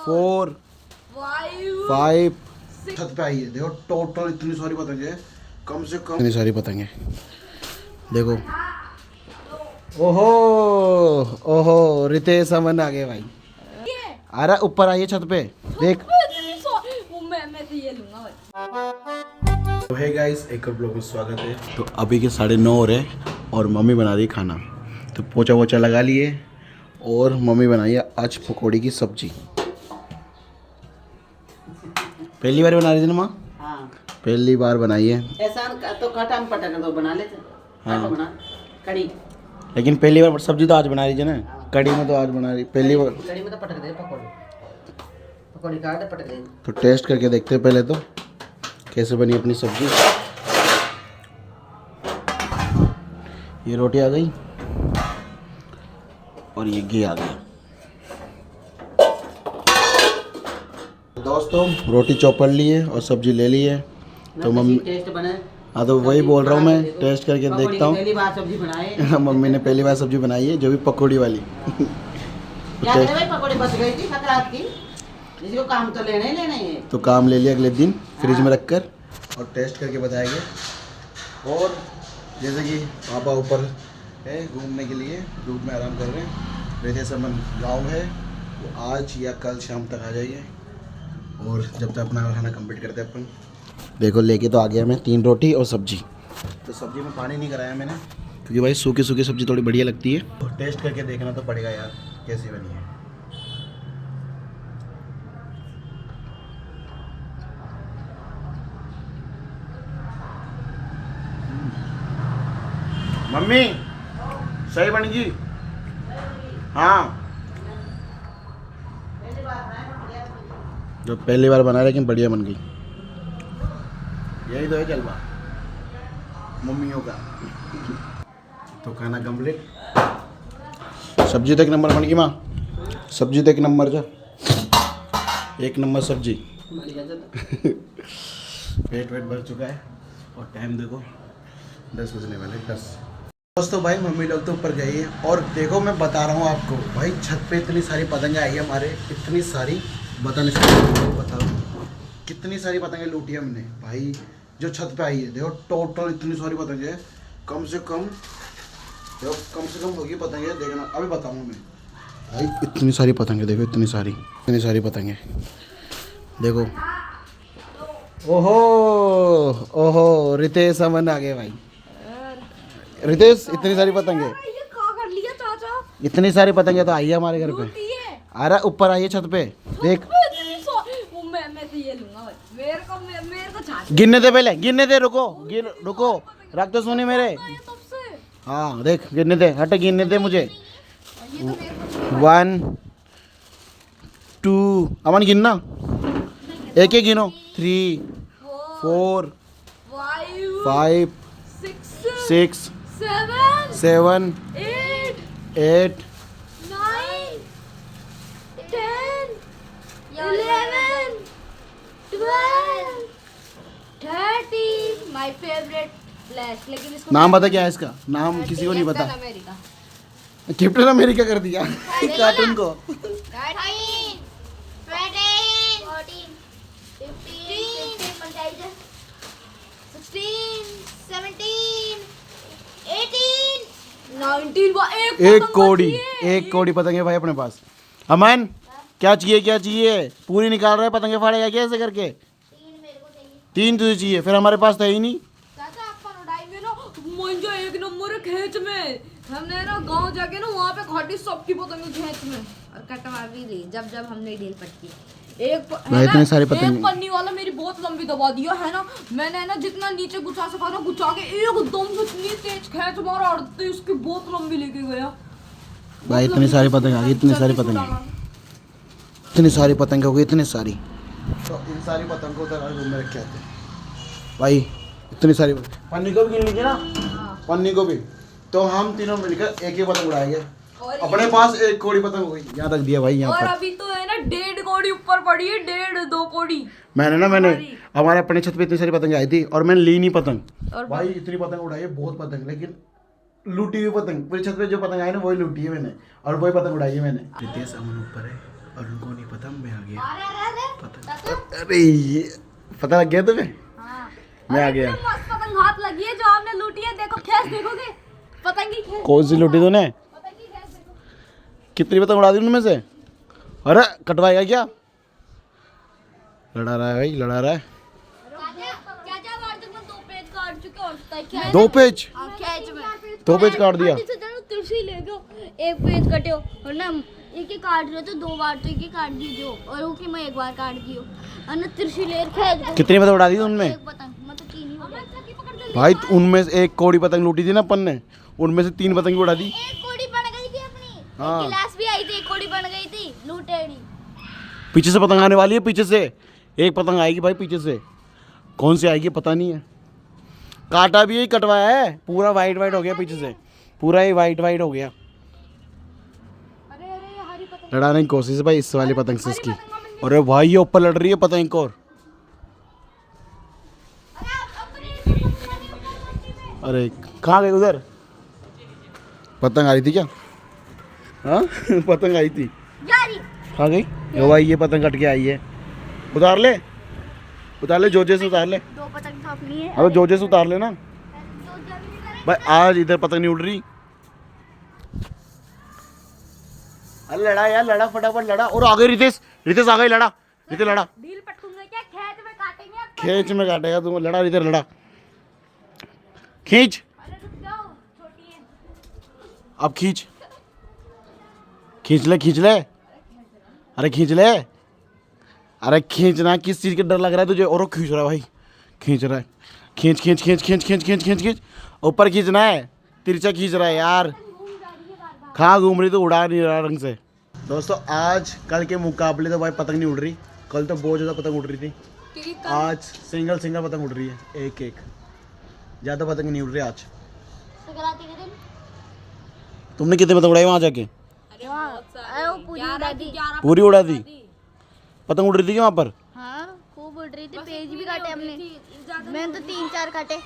4 5 छत पे आई है। देखो टोटल इतनी सारी पतंगे हैं, कम से कम इतनी सारी पतंगे। देखो ओहो ओहो रितेश अमन आ गए भाई। अरे ऊपर आइए छत पे देख। मैं तो ये लूंगा भाई। तो है गाइस, एक और ब्लॉग में स्वागत है। तो अभी के 9:30 हो रहे और मम्मी बना रही खाना। तो पोछा वोछा लगा लिए और मम्मी बनाई है आज पकौड़ी की सब्जी। पहली बार बना रही थी ना माँ? हाँ, पहली बार बनाई है। ऐसा तो काटा में पटा कर दो, बना लेते। हाँ। हाँ, बना कड़ी। लेकिन पहली बार सब्जी तो आज बना रही थी ना, कड़ी में तो आज बना रही पहली बार। कड़ी में तो पटक दे पकौड़ी, पकौड़ी काट दे पटक दे। तो टेस्ट करके देखते हैं पहले तो कैसे बनी अपनी सब्जी। ये रोटी आ गई और ये घी आ गया। दोस्तों रोटी चॉपर ली है और सब्जी ले ली है। तो मम्मी टेस्ट बने। हाँ तो वही बोल रहा हूँ मैं, टेस्ट करके देखता हूँ। पहली बार सब्जी बनाए। मम्मी ने पहली बार सब्जी बनाई है, जो भी पकौड़ी वाली। क्या करे भाई, पकौड़ी बच गई थी सकरात की, इसको काम तो लेना ही लेना है। तो काम ले लिया अगले दिन फ्रिज में रखकर और टेस्ट करके बताएंगे। और जैसे कि पापा ऊपर है घूमने के लिए, धूप में आराम कर रहे हैं। रितेश अमन गाँव है, वो आज या कल शाम तक आ जाइए और जब तक अपना खाना कंप्लीट करते हैं अपन। देखो लेके तो आ गया मैं 3 रोटी और सब्जी। तो सब्जी में पानी नहीं कराया मैंने, क्योंकि भाई सूखी सूखी सब्जी थोड़ी बढ़िया लगती है। और टेस्ट करके देखना तो पड़ेगा यार कैसी बनी है। मम्मी सही बन गई? हाँ जो पहली बार बना लेकिन बढ़िया बन गई। यही तो है जलवा मम्मियों का। तो खाना कंप्लीट, सब्जी तो 1 नंबर बन गई माँ। सब्जी तो 1 नंबर जा, 1 नंबर सब्जी। पेट वेट भर चुका है और टाइम देखो 10 बजने वाले 10। दोस्तों भाई मम्मी लोग तो ऊपर गई है और देखो मैं बता रहा हूँ आपको भाई, छत पे इतनी सारी पतंगे आई है हमारे, इतनी सारी बता नहीं सकते। बता रहा हूँ कितनी सारी पतंगे लूटी हमने भाई, जो छत पे आई है। देखो टोटल इतनी सारी पतंगे हैं, कम से कम होगी पतंगे, देखना अभी बताऊँगा मैं भाई। इतनी सारी पतंगे देखो, इतनी सारी पतंगे देखो। ओहो ओहो रितेश अमन आ गए भाई। रितेश इतनी सारी पतंगे, ये क्या कर लिया चाचा? इतनी सारी पतंगे तो आई है हमारे घर पे। अरे ऊपर आइए छत पे देख। मैं तो ये लूंगा भाई। मेरे को चाचा गिनने दे पहले, गिनने दे। रुको रुको रख तो सुनी मेरे। तब से हाँ देख गिनने दे, हट गिनने दे मुझे। ये तो मेरे को 1 2 अमन गिनना, एक एक गिनो। 3 4 5 6 7 8 9 10 11 12 13 माय फेवरेट फ्लैश। लेकिन इसको नाम बता क्या है इसका नाम? किसी को नहीं पता। अमेरिका कैप्टन अमेरिका कर दिया कार्टून को। 13 14 15 16 17 18 19 एक कोड़ी पतंगे भाई अपने पास। अमन क्या चाहिए? पूरी निकाल रहा है, पतंगे फाड़ेगा क्या ऐसे करके? 3 तुझे चाहिए, फिर हमारे पास तो है ही नहीं। चाचा अपन उड़ाई में ना मंजो 1 नंबर खेच में हमने ना गांव जाके ना वहाँ पे खाटी सबकी पतंगे खेच में और कटवा भी ली जब हमने ढील पट्टी। एक भाई इतनी सारी पतंगे। एक पन्नी वाला मेरी बहुत लंबी दबा दिया है ना, मैंने है ना जितना नीचे गुच्छा सका ना गुच्छा के एकदम से इतनी तेज खेच मारा और उसकी बहुत लंबी लेके गया भाई। इतनी सारी पतंग आ गई, इतनी सारी पतंग हो गई, इतनी सारी। तो इन सारी पतंग को उधर रूम में रख के आते भाई। इतनी सारी पन्नी को भी गिन लीजिए ना, पन्नी को भी। तो हम तीनों मिलकर एक ही पतंग उड़ाएंगे। अपने पास 1 कोड़ी पतंग हो गई, यहाँ रख दिया भाई। यहाँ और पर अभी तो है ना 1.5 कोड़ी ऊपर पड़ी है, 1.5-2 कोड़ी। मैंने हमारे अपने छत पे इतनी सारी पतंग आई थी और मैंने ली नहीं पतंग। और भाई इतनी पतंग उड़ाई है, बहुत पतंग, लेकिन लूटी हुई पतंग। पूरी छत पे जो पतंग आई ना वही लूटी है मैंने और वही पतंग उड़ाई है मैंने। रितेश अमन ऊपर है और उनको नहीं पता मैं आ गया। अरे अरे पता अरे ये पता लग गया तुम्हें? हाँ। मैं आ गया। मस्त पतंग हाथ लगी है जो आपने लूटी है। देखो खेस देखोगे पतंग की खेस। कौन सी लूटी तूने? पतंग की खेस देखो। कितनी पतंग उड़ा दी उनमें से? अरे कटवाएगा क्या? लड़ा रहा है भाई, लड़ा रहा है। चाचा बार तक मैं 2 पेज काट चुके और उसका 2 पेज? खेच में 2 पेज काट दिया। तुलसी ले गयो 1 पेज कटियो और ना एक ही काट रहे तो 2 बार तो एक ही काट दीजियो और वो कि मैं 1 बार काट दियो और ना तिरछी ले खेच। कितनी पतंग उड़ा दी उनमें? एक पतंग मैं तो 3 ही पकड़ दे। भाई उनमें से एक कोड़ी पतंग लूटी थी ना अपन ने, उनमें से 3 पतंग उड़ा दी। एक कोड़ी बन गई थी अपनी। हाँ। एक गिलास भी आई थी, एक कोड़ी बन गई थी लूटेड़ी। पीछे से पतंग आने वाली है, पीछे से एक पतंग आएगी भाई पीछे से। कौन सी आएगी पता नहीं है। काटा भी यही कटवाया है, पूरा वाइट वाइट हो गया पीछे से, पूरा ही वाइट वाइट हो गया। अरे अरे ये हरी पतंग। लड़ाने की कोशिश है भाई इस वाली पतंग से इसकी। अरे भाई ये ऊपर लड़ रही है पतंग एक और। अरे कहाँ गई उधर? पतंग आ रही थी क्या? हाँ पतंग आई थी। यारी कहाँ गई? यो भाई ये पतंग कट के आई है। उतार ले, उतार ले, जोजे से उतार ले। 2 पतंग तो अपनी है। अरे जोजे से उतार लेना तो जल्दी करें। भाई, आज इधर पतंग नहीं उड़ रही। अरे लड़ा यार, लड़ा फटाफट लड़ा। और आ गई रितेश, रितेश आ गई, लड़ा रितेश लड़ा। ढील पटकूंगा क्या? खेत में काटेंगे अब। खींच में काटेगा तुम, लड़ा रितेश लड़ा। खींच, अरे रुक जाओ छोटी है। अब खींच, खींच ले, खींच ले। अरे खींच ले, अरे खींचना। किस चीज़ का डर लग रहा है तुझे? और वो खींच रहा है भाई, खींच रहा है। खींच खींच खींच खींच खींच खींच खींच खींच। ऊपर खींचना है, तिरछा खींच रहा है यार। कहाँ घूम रही तो उड़ा नहीं रहा रंग से। दोस्तों आज कल के मुकाबले तो भाई पतंग नहीं उड़ रही। कल तो बहुत ज़्यादा पतंग उड़ रही थी, आज सिंगल सिंगल पतंग उड़ रही है, एक एक। ज़्यादा पतंग नहीं उड़ रही आज। संक्रांति के दिन तुमने कितने पतंग उड़ाई वहाँ जाके? अरे वो पूरी उड़ा दी। पूरी उड़ा दी। पतंग उड़ रही थी क्या वहाँ पर? हाँ खूब उड़ रही थी। पेज भी काटे हमने, मैंने तो 3-4 काटे।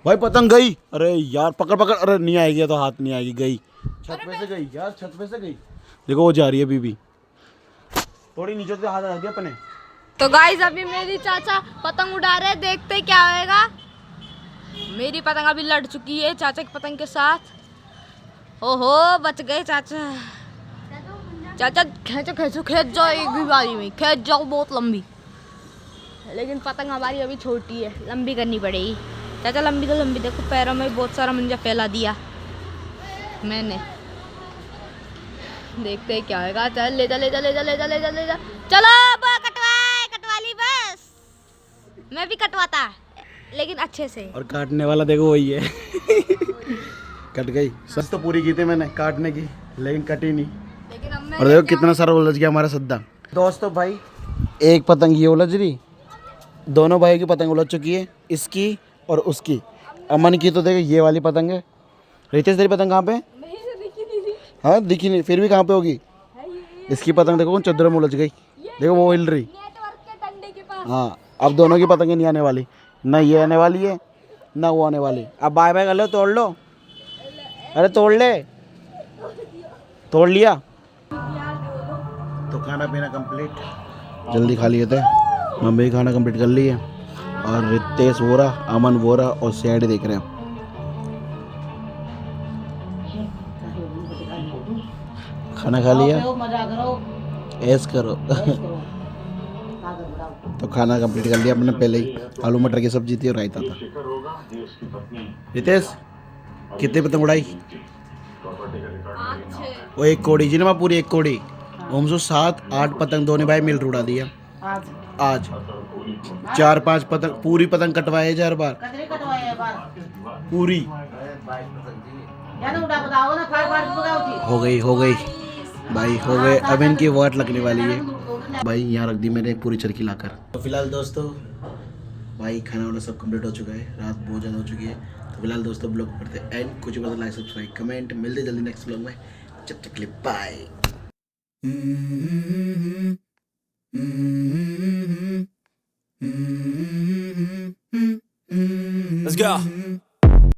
भाई पतंग गई। अरे यार पकड़ पकड़। अरे नहीं आएगी तो हाथ नहीं आएगी, गई छत पे से गई यार, छत पे से गई। देखो वो जा रही है अभी भी, थोड़ी नीचे से हाथ आ गया अपने। तो गाइस अभी मेरी चाचा पतंग उड़ा रहे हैं, देखते हैं क्या होएगा। मेरी पतंग अभी लड़ चुकी है चाचा की पतंग के साथ। ओहो बच गए चाचा। चाचा खींचो खींचो, खींच जाओ एक भी बारी में, खींच जाओ बहुत लंबी। लेकिन पतंग हमारी अभी छोटी है, लंबी करनी पड़ेगी। चाचा लंबी तो लंबी, देखो पैरों में बहुत सारा मंजा फैला दिया मैंने। देखते हैं क्या होगा। चल ले जा ले जा ले जा ले जा ले जा ले जा। चलो अब कटवा ली बस। मैं भी कटवाता लेकिन अच्छे से। और काटने वाला देखो वही है कट गई। सच तो पूरी की थी मैंने काटने की, लेकिन कटी नहीं। लेकिन अब मैं और देखो कितना सारा उलझ गया हमारा सद्दा। दोस्तों भाई एक पतंग ये उलझ रही, दोनों भाई की पतंग उलझ चुकी है, इसकी और उसकी। अमन की तो देखो ये वाली पतंग है। रितेश तेरी पतंग कहाँ पे? हाँ दिखी नहीं, फिर भी कहाँ पे होगी? इसकी पतंग देखो चद्दर में उलझ गई, देखो वो हिल रही। नेटवर्क के डंडे के पास। हाँ अब दोनों की पतंगें नहीं आने वाली, ना ये आने वाली है ना वो आने वाली। अब बाय बाय कर लो, तोड़ लो। अरे तोड़ ले, तोड़ लिया। तो खाना पीना कंप्लीट, जल्दी खा लिए थे। मम्मी खाना कंप्लीट कर ली है और रितेश वो रहा, अमन वो रहा और सैड देख रहे हैं। खाना खा लिया, मजा करो, ऐस करो तो खाना कंप्लीट कर लिया अपने पहले ही। आलू मटर की सब्जी थी और रायता था। रितेश कितने पतंग उड़ाई? वो एक कोड़ी जी ना, मैं पूरी एक कोड़ी। हम 7-8 पतंग दोनों भाई मिल उड़ा दिया आज। 4-5 पतंग, पूरी पतंग कटवाए 4 बार कतरे कटवाए हैं बार पूरी। जाने उड़ा बताओ ना, 5 बार बताओ थी। हो गई भाई, हो गए। अब इनकी वाट लगने वाली है भाई। यहाँ रख दी मैंने पूरी चरखी लाकर। तो फिलहाल दोस्तों भाई खाना वाना सब कंप्लीट हो चुका है, रात बहुत ज़्यादा हो चुकी है। तो फिलहाल दोस्तों ब्लॉग करते हैं एंड। कुछ पता लाइक सब्सक्राइब कमेंट, मिलते जल्दी नेक्स्ट ब्लॉग में। जब तक के लिए बाय। Let's go.